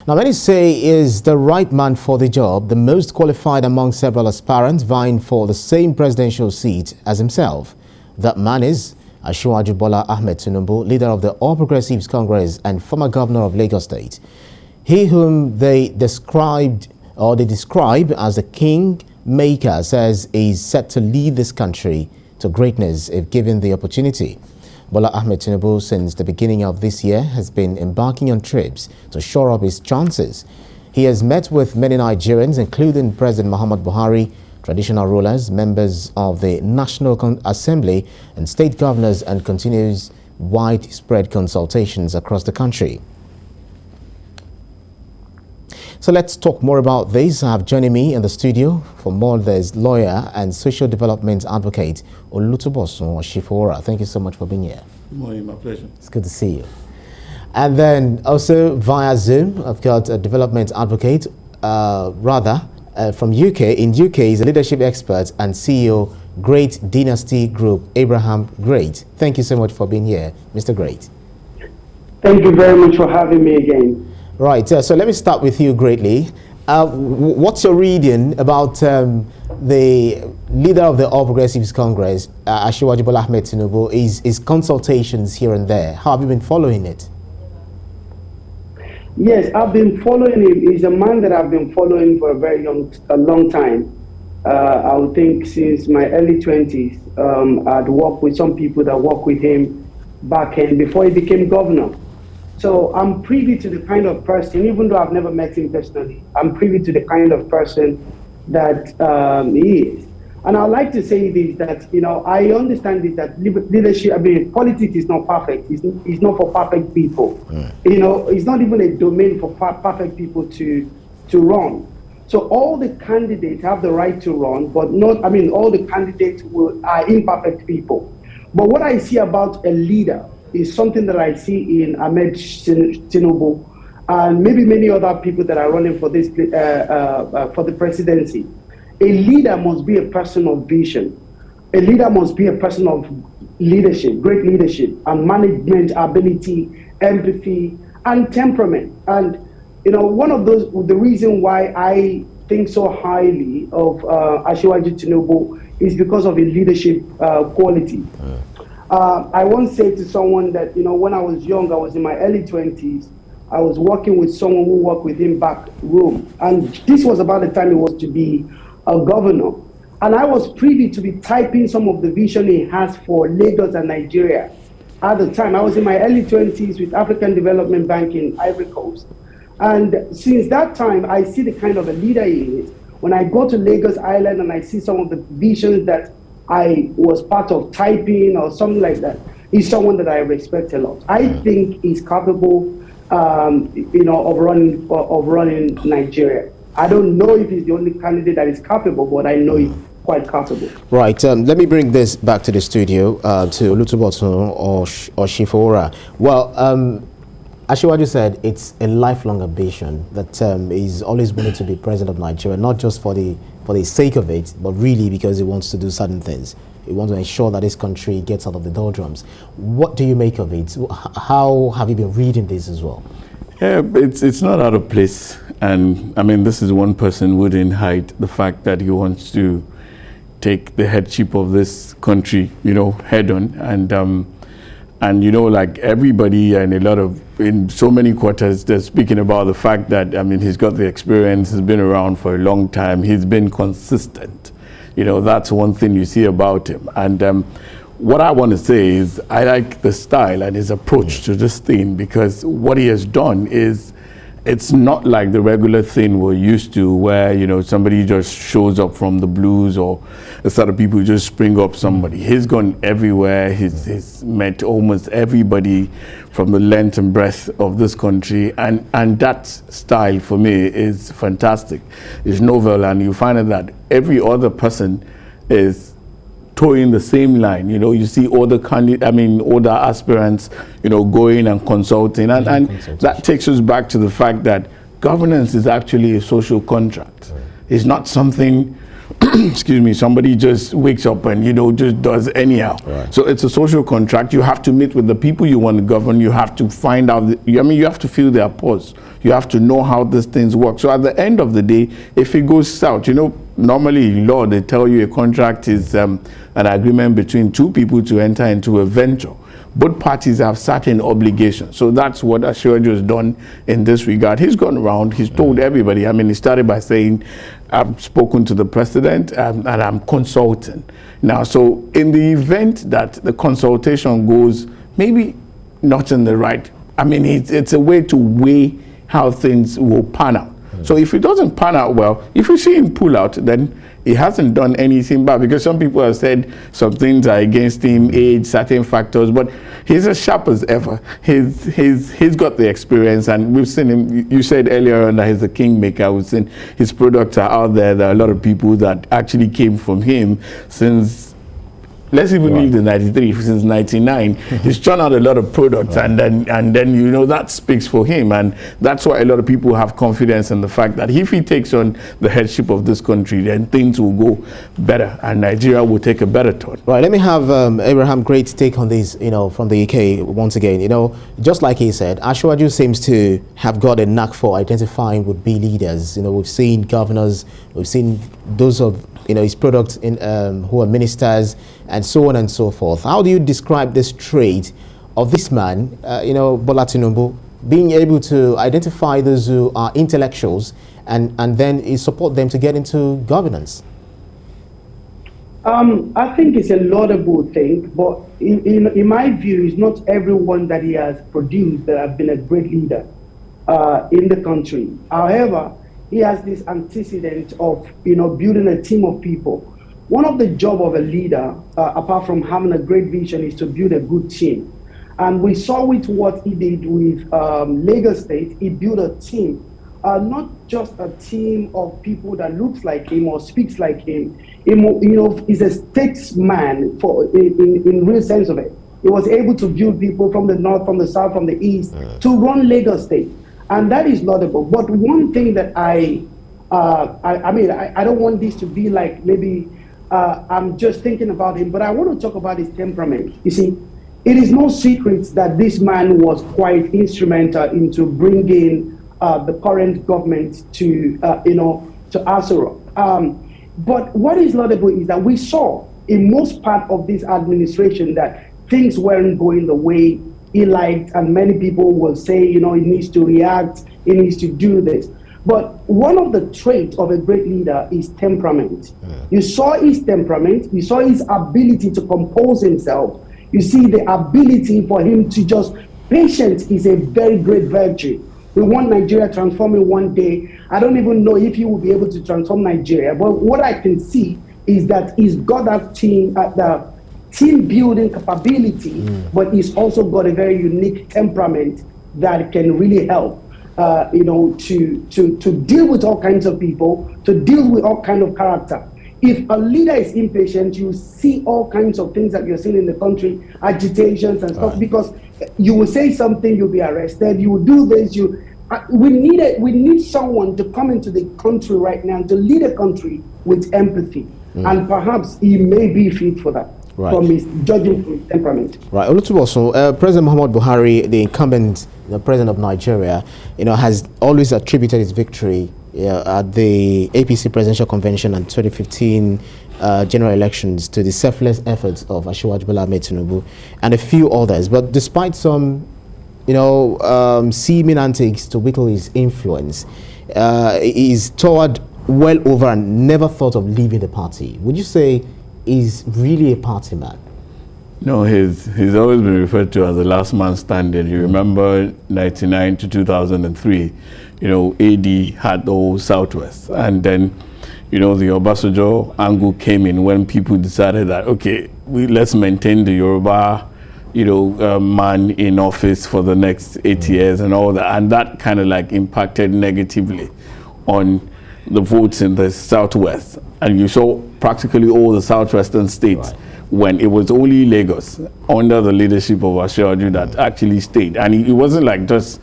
Now, many say he is the right man for the job, the most qualified among several aspirants vying for the same presidential seat as himself. That man is Asiwaju Bola Ahmed Tinubu, leader of the All Progressives Congress and former governor of Lagos State. He whom they describe as the kingmaker says he is set to lead this country to greatness if given the opportunity. Bola Ahmed Tinubu, since the beginning of this year, has been embarking on trips to shore up his chances. He has met with many Nigerians, including President Muhammad Buhari, traditional rulers, members of the National Assembly, and state governors, and continues widespread consultations across the country. So let's talk more about this. I have joining me in the studio for more, there's lawyer and social development advocate Olutobosun Shifora. Thank you so much for being here. Good morning, my pleasure. It's good to see you. And then also via Zoom, I've got a development advocate, from UK. In UK, he's a leadership expert and CEO, Great Dynasty Group, Abraham Great. Thank you so much for being here, Mr. Great. Thank you very much for having me again. Right, so let me start with you, Greatly. What's your reading about the leader of the All Progressives Congress, Asiwaju Bola Ahmed Tinubu, his consultations here and there? How have you been following it? Yes, I've been following him. He's a man that I've been following for a long time. I would think since my early 20s. I'd worked with some people that worked with him back in before he became governor. So I'm privy to the kind of person, even though I've never met him personally, I'm privy to the kind of person that he is. And I'd like to say this, that, I understand this, that leadership, politics is not perfect. It's not for perfect people. It's not even a domain for perfect people to run. So all the candidates have the right to run, but all the candidates are imperfect people. But what I see about a leader is something that I see in Ahmed Tinubu and maybe many other people that are running for this for the presidency. A leader must be a person of vision. A leader must be a person of leadership, great leadership, and management ability, empathy, and temperament. And one of the reason why I think so highly of Asiwaju Tinubu is because of his leadership quality. I once said to someone that, when I was young, I was in my early 20s, I was working with someone who worked with him back room. And this was about the time he was to be a governor. And I was privy to be typing some of the vision he has for Lagos and Nigeria. At the time, I was in my early 20s with African Development Bank in Ivory Coast. And since that time, I see the kind of a leader he is. When I go to Lagos Island and I see some of the visions that I was part of typing or something like that, he's someone that I respect a lot. I think he's capable, of running Nigeria. I don't know if he's the only candidate that is capable, but I know he's quite capable. Right. Let me bring this back to the studio to Olutobosun or Shifora. Well, Asiwaju said it's a lifelong ambition that he's always wanted to be president of Nigeria, not just for the sake of it, but really because he wants to do certain things. He wants to ensure that this country gets out of the doldrums. What do you make of it? How have you been reading this as well? Yeah, it's not out of place. And this is one person who didn't hide the fact that he wants to take the headship of this country, head on. And like everybody and in so many quarters, they're speaking about the fact that, he's got the experience, he's been around for a long time, he's been consistent. That's one thing you see about him. And what I want to say is I like the style and his approach to this thing, because what he has done is, it's not like the regular thing we're used to where, somebody just shows up from the blues or a sort of people just spring up somebody. He's gone everywhere. He's met almost everybody from the length and breadth of this country. And that style for me is fantastic. It's novel, and you find that every other person is towing the same line. You see all the all the aspirants, going and consulting, and that takes us back to the fact that governance is actually a social contract. It's not something excuse me, somebody just wakes up and, just does anyhow. Right. So it's a social contract. You have to meet with the people you want to govern. You have to find out, you have to feel their pulse. You have to know how these things work. So at the end of the day, if it goes south, normally in law, they tell you a contract is an agreement between two people to enter into a venture. Both parties have certain obligations. So that's what Asiwaju has done in this regard. He's gone around, he's told everybody. He started by saying, I've spoken to the president and I'm consulting. Now, so in the event that the consultation goes maybe not in the right, it's a way to weigh how things will pan out. So if it doesn't pan out well, if we see him pull out, then he hasn't done anything bad, because some people have said some things are against him, age, certain factors, but he's as sharp as ever. He's got the experience, and we've seen him. You said earlier on that he's a kingmaker. We've seen his products are out there. There are a lot of people that actually came from him since, let's even leave the 93, since 99. He's churned out a lot of products, and then that speaks for him, and that's why a lot of people have confidence in the fact that if he takes on the headship of this country, then things will go better and Nigeria will take a better turn. Right, let me have Abraham Great take on this, from the UK once again. Just like he said, Asiwaju seems to have got a knack for identifying would-be leaders. We've seen governors, we've seen those of his products who are ministers, and so on and so forth. How do you describe this trait of this man, Bola Tinubu, being able to identify those who are intellectuals and then support them to get into governance? I think it's a laudable thing, but in my view, it's not everyone that he has produced that have been a great leader in the country. However, he has this antecedent of building a team of people. One of the job of a leader, apart from having a great vision, is to build a good team. And we saw with what he did with Lagos State. He built a team, not just a team of people that looks like him or speaks like him. He's a statesman in real sense of it. He was able to build people from the north, from the south, from the east to run Lagos State. And that is laudable. But one thing that I don't want this to be like maybe I'm just thinking about him, but I want to talk about his temperament. You see, it is no secret that this man was quite instrumental into bringing the current government to Asura. But what is laudable is that we saw in most part of this administration that things weren't going the way he liked, and many people will say, he needs to react, he needs to do this. But one of the traits of a great leader is temperament. You saw his temperament, you saw his ability to compose himself. You see the ability for him to just, patience is a very great virtue. We want Nigeria transforming one day. I don't even know if he will be able to transform Nigeria, but what I can see is that he's got that team, the team building capability, but he's also got a very unique temperament that can really help. To deal with all kinds of people, to deal with all kinds of character. If a leader is impatient, you see all kinds of things that you're seeing in the country, agitations and stuff, because you will say something, you'll be arrested, you will do this, we need someone to come into the country right now to lead a country with empathy. And perhaps he may be fit for that. Right. From his judging from his temperament. Right. President Muhammadu Buhari, the incumbent president of Nigeria, has always attributed his victory at the APC presidential convention and 2015 general elections to the selfless efforts of Asiwaju Bola Ahmed Tinubu and a few others. But despite some, seeming antics to whittle his influence, he's toured well over and never thought of leaving the party. Would you say is really a party man? No, he's always been referred to as the last man standing. You remember 99 to 2003, AD had the whole Southwest. And then, the Obasanjo angle came in when people decided that, okay, let's maintain the Yoruba, man in office for the next 8 years and all that. And that kind of impacted negatively on the votes in the Southwest. And you saw practically all the Southwestern states when it was only Lagos under the leadership of Asiwaju that actually stayed. And it wasn't just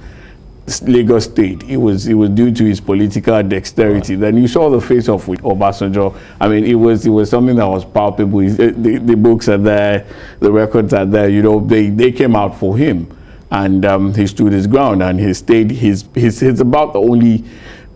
Lagos State, it was due to his political dexterity. Then you saw the face off with Obasanjo. I mean, it was something that was palpable. The books are there, the records are there. You know, they came out for him, and he stood his ground, and he stayed. He's about the only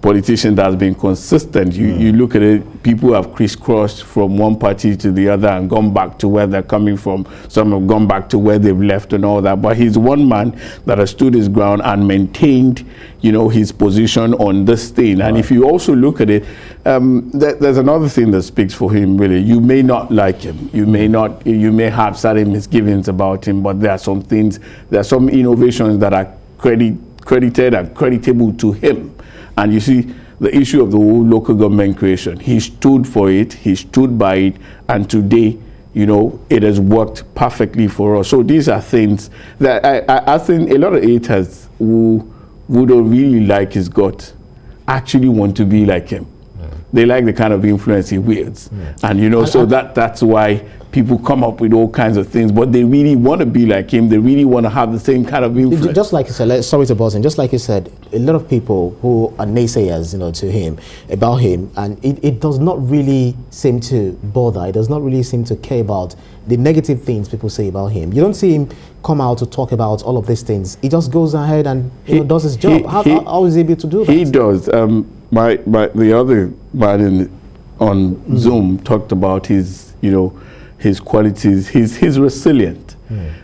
politician that has been consistent. You look at it, people have crisscrossed from one party to the other and gone back to where they're coming from. Some have gone back to where they've left and all that. But he's one man that has stood his ground and maintained, you know, his position on this thing. And if you also look at it, there's another thing that speaks for him, really. You may not like him. You may have certain misgivings about him, but there are some things, there are some innovations that are credited and creditable to him. And you see, the issue of the whole local government creation, he stood for it, he stood by it, and today, you know, it has worked perfectly for us. So these are things that I think a lot of haters who don't really like his gut actually want to be like him. They like the kind of influence he wields. And, you know, so that's why people come up with all kinds of things, but they really want to be like him. They really want to have the same kind of influence. Just like you said, sorry to buzz in, just like you said, a lot of people who are naysayers, you know, to him, about him, and it does not really seem to bother. It does not really seem to care about the negative things people say about him. You don't see him come out to talk about all of these things. He just goes ahead and does his job. How is he able to do that? He does. The other man on Zoom talked about his, you know, his qualities. He's resilient.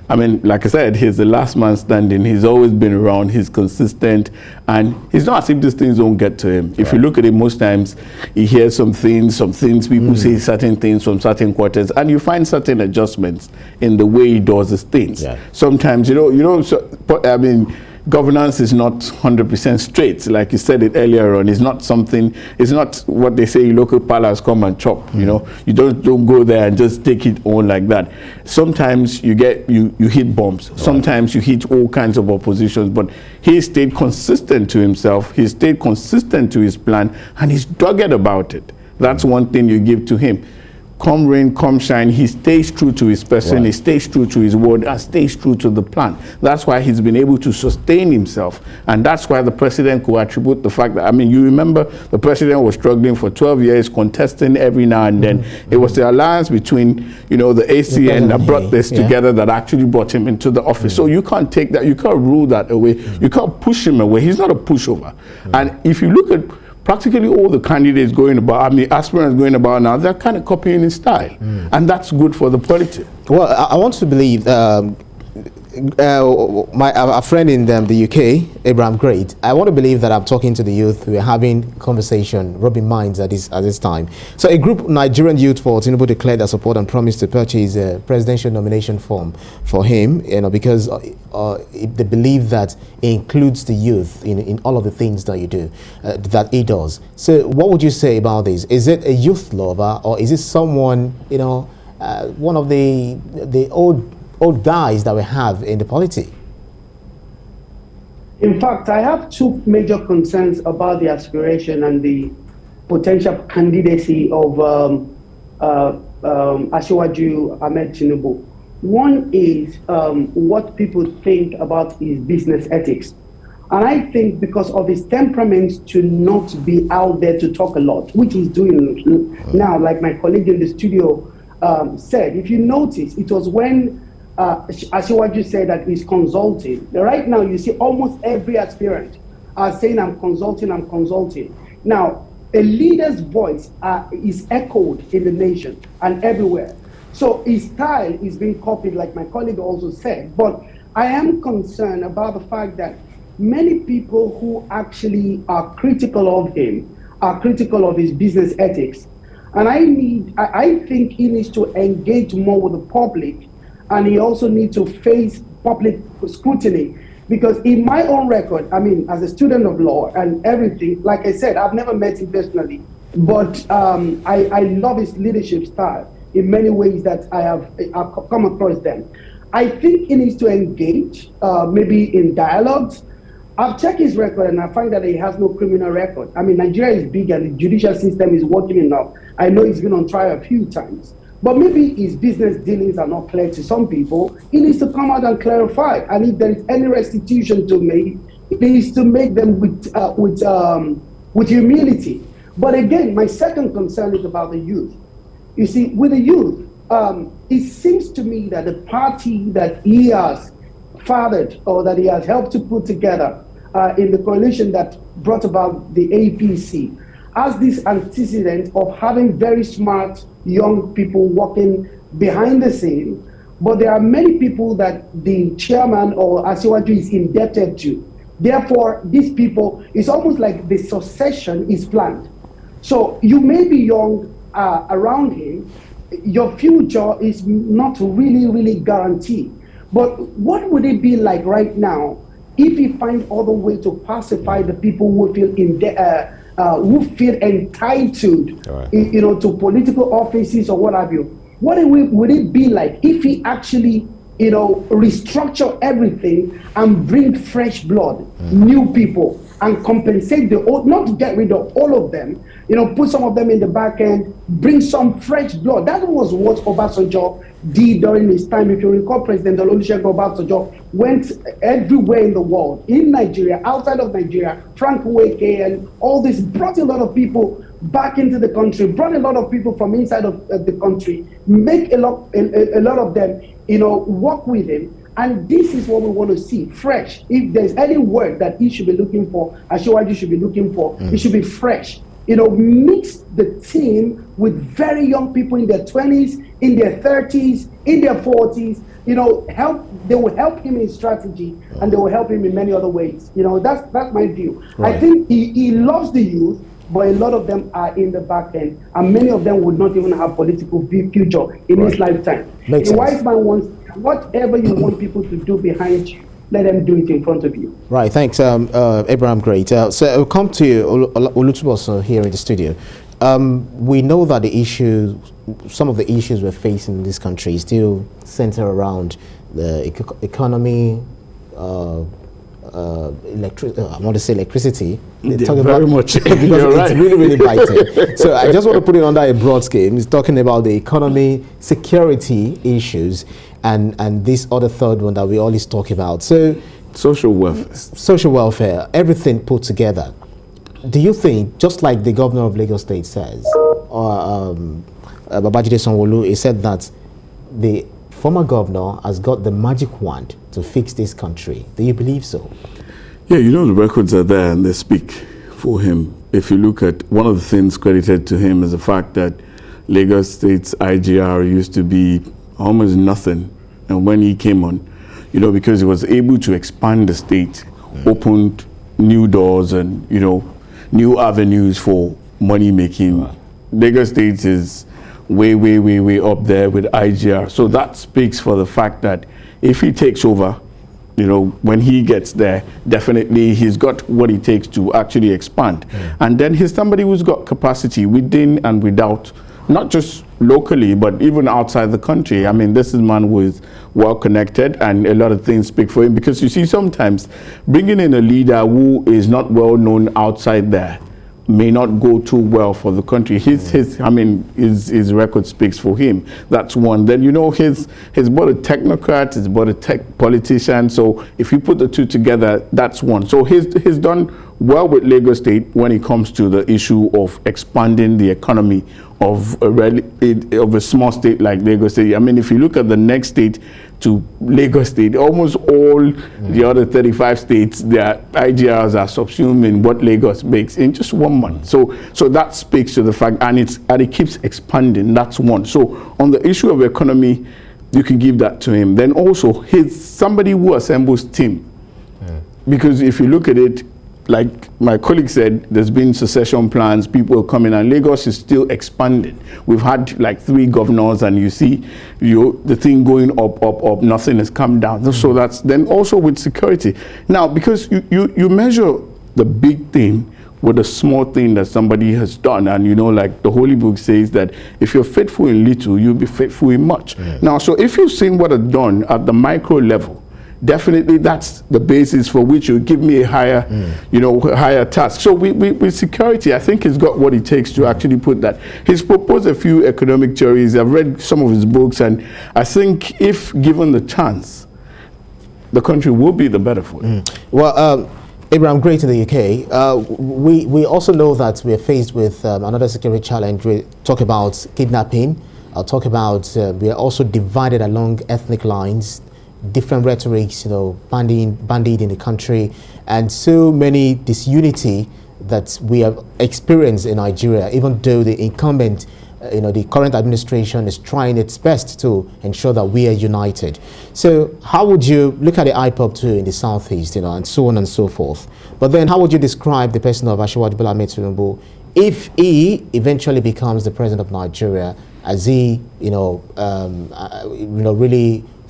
I mean, like I said, he's the last man standing. He's always been around. He's consistent, and he's not as if these things don't get to him. If you look at it, most times he hears some things people say certain things from certain quarters, and you find certain adjustments in the way he does his things. Sometimes, I mean, governance is not 100% straight. Like you said it earlier on, it's not what they say, local palace come and chop. You know, you don't go there and just take it on like that. Sometimes you hit bumps. Sometimes you hit all kinds of oppositions, but he stayed consistent to himself. He stayed consistent to his plan, and he's dogged about it. That's one thing you give to him. Come rain, come shine, he stays true to his person, he stays true to his word, and stays true to the plan. That's why he's been able to sustain himself. And that's why the president could attribute the fact that, I mean, you remember the president was struggling for 12 years, contesting every now and then. It was the alliance between, you know, the ACN that brought this together that actually brought him into the office. So you can't take that, you can't rule that away. You can't push him away. He's not a pushover. And if you look at practically all the candidates going about, I mean, aspirants going about now, they're kind of copying his style. And that's good for the polity. Well, I want to believe a friend in the UK, Abraham Great, I want to believe that I'm talking to the youth. We're having conversation, rubbing minds at this time. So a group of Nigerian youth for Tinubu declared their support and promised to purchase a presidential nomination form for him, you know, because they believe that it includes the youth in all of the things that you do, that he does. So what would you say about this? Is it a youth lover, or is it someone, you know, one of the old guys that we have in the polity? In fact, I have two major concerns about the aspiration and the potential candidacy of Asiwaju Ahmed Tinubu. One is what people think about his business ethics. And I think because of his temperament to not be out there to talk a lot, which he's doing now, like my colleague in the studio said, if you notice, it was when Asiwaju said that he's consulting. Right now, you see almost every aspirant are saying, I'm consulting. Now, a leader's voice is echoed in the nation and everywhere. So his style is being copied, like my colleague also said. But I am concerned about the fact that many people who actually are critical of him are critical of his business ethics. And I think he needs to engage more with the public, and he also needs to face public scrutiny. Because in my own record, I mean, as a student of law and everything, like I said, I've never met him personally, but I love his leadership style in many ways that I've come across them. I think he needs to engage, maybe in dialogues. I've checked his record and I find that he has no criminal record. I mean, Nigeria is big and the judicial system is working enough. I know he's been on trial a few times. But maybe his business dealings are not clear to some people. He needs to come out and clarify. And if there is any restitution to make, it is to make them with humility. But again, my second concern is about the youth. You see, with the youth, it seems to me that the party that he has fathered or that he has helped to put together in the coalition that brought about the APC has this antecedent of having very smart young people working behind the scene, but there are many people that the chairman or Asiwaju is indebted to. Therefore, these people, it's almost like the succession is planned. So you may be young around him, your future is not really guaranteed. But what would it be like right now if he finds other way to pacify the people who feel entitled, right, to political offices or what have you? What would it be like if he actually, restructure everything and bring fresh blood, new people, and compensate the old, not to get rid of all of them, put some of them in the back end, bring some fresh blood. That was what Obasanjo did during his time. If you recall, President Olusegun Obasanjo went everywhere in the world, in Nigeria, outside of Nigeria, Frank Weke and all this, brought a lot of people back into the country, brought a lot of people from inside of the country, make a lot of them, work with him. And this is what we want to see, fresh. If there's any word that he should be looking for, Asiwaju should be looking for, it should be fresh. Mix the team with very young people in their 20s, in their 30s, in their 40s. They will help him in strategy, and they will help him in many other ways. That's my view. Right. I think he loves the youth, but a lot of them are in the back end, and many of them would not even have political future in his lifetime. Makes a wise man wants whatever you want people to do behind you, let them do it in front of you. Right, thanks, Abraham. Great. So I'll come to you, Olutuboso, here in the studio. We know that some of the issues we're facing in this country still center around the economy, I want to say electricity. Very much. Because it's really biting. So I just want to put it under a broad scheme. It's talking about the economy, security issues, and this other third one that we always talk about. So social welfare, everything put together. Do you think, just like the governor of Lagos State says, Babajide Sanwo-Olu, he said that the former governor has got the magic wand to fix this country? Do you believe so? Yeah, the records are there and they speak for him. If you look at one of the things credited to him is the fact that Lagos State's IGR used to be almost nothing. And when he came on, because he was able to expand the state, opened new doors and, new avenues for money making. Wow. Lagos State is way up there with IGR. So that speaks for the fact that if he takes over, when he gets there, definitely he's got what it takes to actually expand. And then he's somebody who's got capacity within and without, not just locally, but even outside the country. I mean, this is a man who is well connected, and a lot of things speak for him, because you see, sometimes bringing in a leader who is not well known outside there may not go too well for the country. His record speaks for him. That's one. Then, he's both a technocrat, he's both a tech politician. So if you put the two together, that's one. So he's done well with Lagos State when it comes to the issue of expanding the economy of a small state like Lagos State. I mean, if you look at the next state to Lagos State, almost all the other 35 states, their IGRs are subsuming what Lagos makes in just 1 month. So that speaks to the fact, and it keeps expanding. That's one. So on the issue of economy, you can give that to him. Then also, he's somebody who assembles team. Because if you look at it, like my colleague said, there's been succession plans, people are coming, and Lagos is still expanding. We've had like 3 governors, and you see the thing going up, nothing has come down. So that's then also with security. Now, because you measure the big thing with a small thing that somebody has done, and like the Holy Book says that if you're faithful in little, you'll be faithful in much. Now, so if you've seen what I've done at the micro level, definitely that's the basis for which you give me a higher, higher task. So with security, I think he's got what it takes to actually put that. He's proposed a few economic theories. I've read some of his books, and I think if given the chance, the country will be the better for it. Well, Abraham, great in the UK. We also know that we are faced with another security challenge. We talk about kidnapping. I'll talk about we are also divided along ethnic lines, different rhetorics, bandit in the country, and so many disunity that we have experienced in Nigeria, even though the incumbent the current administration is trying its best to ensure that we are united. So how would you look at the IPOB too in the southeast, and so on and so forth? But then how would you describe the person of Asiwaju Bola Ahmed Tinubu if he eventually becomes the president of Nigeria, as he, really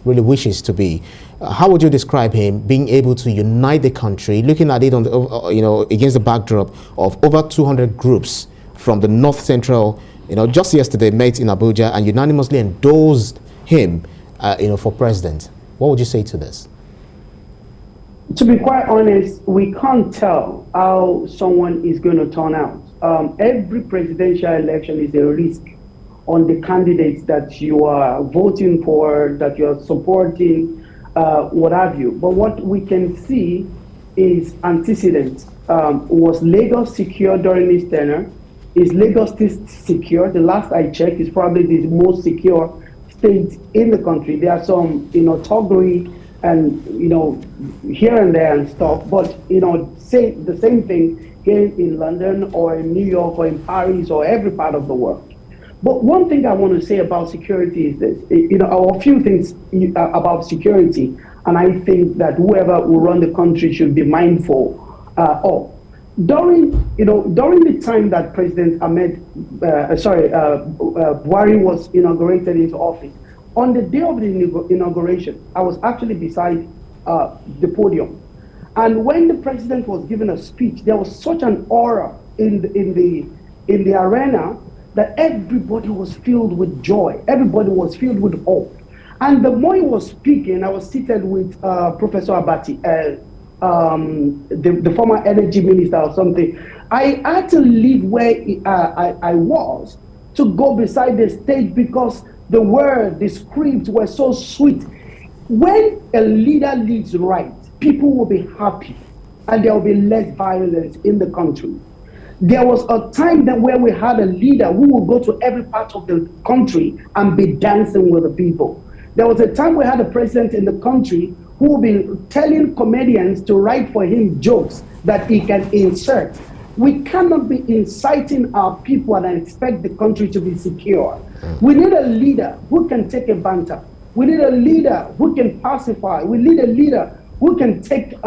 wishes to be? How would you describe him being able to unite the country, looking at it on the, against the backdrop of over 200 groups from the north central, just yesterday met in Abuja and unanimously endorsed him, for president? What would you say to this? To be quite honest, we can't tell how someone is going to turn out. Every presidential election is a risk on the candidates that you are voting for, that you are supporting, what have you. But what we can see is antecedents. Was Lagos secure during his tenure? Is Lagos still secure? The last I checked, is probably the most secure state in the country. There are some, thuggery and, here and there and stuff. But, say the same thing here in London or in New York or in Paris or every part of the world. But one thing I want to say about security is this, or a few things about security, and I think that whoever will run the country should be mindful of. During the time that President Buhari was inaugurated into office, on the day of the inauguration, I was actually beside the podium. And when the president was giving a speech, there was such an aura in the arena that everybody was filled with joy. Everybody was filled with hope. And the more he was speaking, I was seated with Professor Abati, the former energy minister or something. I had to leave where I was to go beside the stage because the word, the script were so sweet. When a leader leads right, people will be happy and there will be less violence in the country. There was a time where we had a leader who would go to every part of the country and be dancing with the people. There was a time we had a president in the country who will be telling comedians to write for him jokes that he can insert. We cannot be inciting our people and expect the country to be secure. We need a leader who can take a banter. We need a leader who can pacify. We need a leader who can take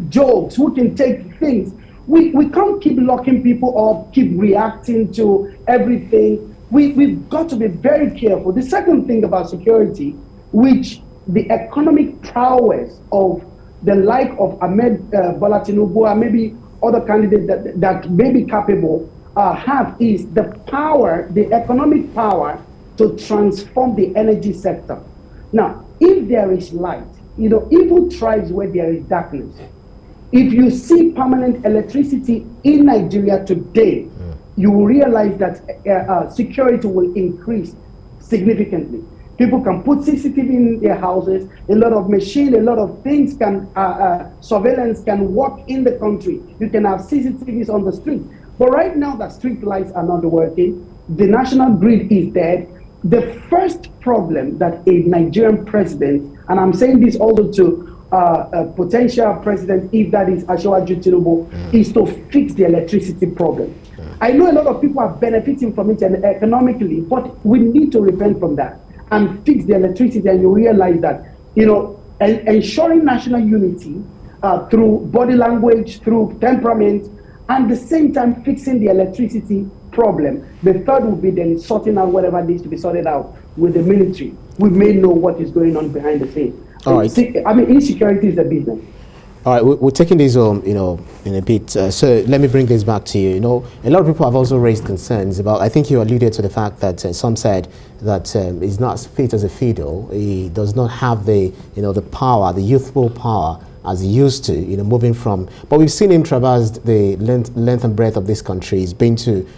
jokes, who can take things. We can't keep locking people up, keep reacting to everything. We've got to be very careful. The second thing about security, which the economic prowess of the like of Ahmed Bola Tinubu and maybe other candidates that may be capable have, is the power, the economic power to transform the energy sector. Now, if there is light, evil thrives where there is darkness. If you see permanent electricity in Nigeria today, you will realize that security will increase significantly. People can put CCTV in their houses, a lot of machines, a lot of things can, surveillance can work in the country. You can have CCTVs on the street. But right now that street lights are not working, the national grid is dead. The first problem that a Nigerian president, and I'm saying this also to a potential president, if that is Asiwaju Tinubu, is to fix the electricity problem. I know a lot of people are benefiting from it economically, but we need to repent from that and fix the electricity, and you realize that, ensuring national unity through body language, through temperament, and at the same time fixing the electricity problem. The third would be then sorting out whatever needs to be sorted out with the military. We may know what is going on behind the scenes. All right. Insecurity is a business. All right, we're taking this in a bit. So let me bring this back to you. A lot of people have also raised concerns about, I think you alluded to the fact that some said that he's not fit as a fiddle. He does not have the, the power, the youthful power as he used to, moving from, but we've seen him traverse the length and breadth of this country. He's been to,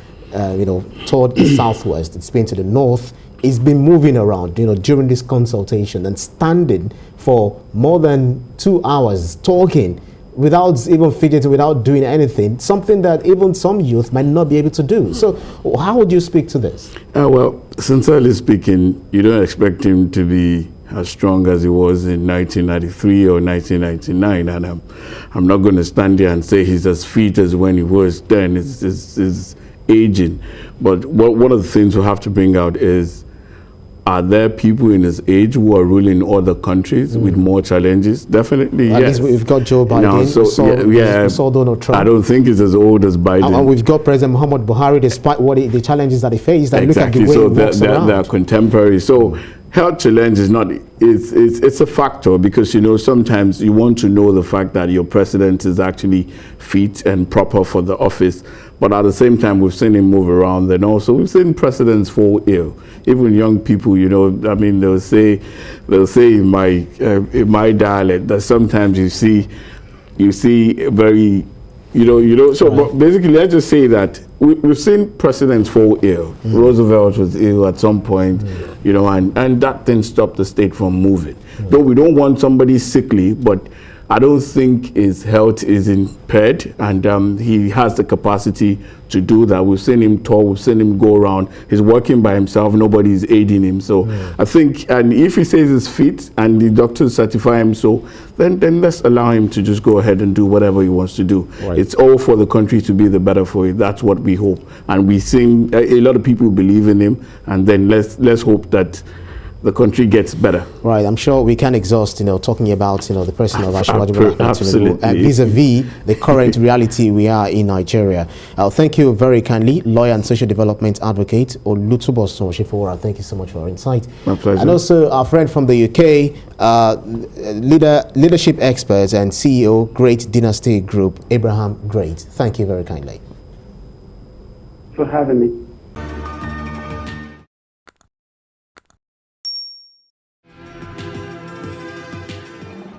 toward the southwest, it's been to the north. He's been moving around, during this consultation and standing for more than 2 hours talking without even fidgeting, without doing anything, something that even some youth might not be able to do. So how would you speak to this? Well, sincerely speaking, you don't expect him to be as strong as he was in 1993 or 1999, and I'm not going to stand there and say he's as fit as when he was then. It's aging. But one of the things we have to bring out is, are there people in his age who are ruling other countries with more challenges? Definitely, yes. At least we've got Joe Biden, we saw Donald Trump. I don't think he's as old as Biden. And we've got President Muhammad Buhari, despite the challenges that he faced. Exactly. Look at the way So he walks around. they're contemporary. So health challenge is not, it's a factor, because, you know, sometimes you want to know the fact that your president is actually fit and proper for the office. But at the same time, we've seen him move around, and also we've seen presidents fall ill. Even young people, you know, I mean, they'll say in my dialect that sometimes you see very, so right. But basically, let's just say that we've seen presidents fall ill. Roosevelt was ill at some point, you know, and that didn't stop the state from moving. Though we don't want somebody sickly, but I don't think his health is impaired, and he has the capacity to do that. We've seen him talk, we've seen him go around. He's working by himself, nobody's aiding him. So I think, and if he says he's fit and the doctors certify him so, then let's allow him to just go ahead and do whatever he wants to do. Right. It's all for the country to be the better for it. That's what we hope. And we think a lot of people believe in him, and then let's hope that the country gets better. Right, I'm sure we can exhaust, talking about, the president of Asiwaju Bola Ahmed Tinubu, vis-a-vis the current reality we are in Nigeria. Thank you very kindly, lawyer and social development advocate Olutobosun Oshifora. Thank you so much for your insight. My pleasure. And also our friend from the UK, leadership expert and CEO, Great Dynasty Group, Abraham Great. Thank you very kindly for having me.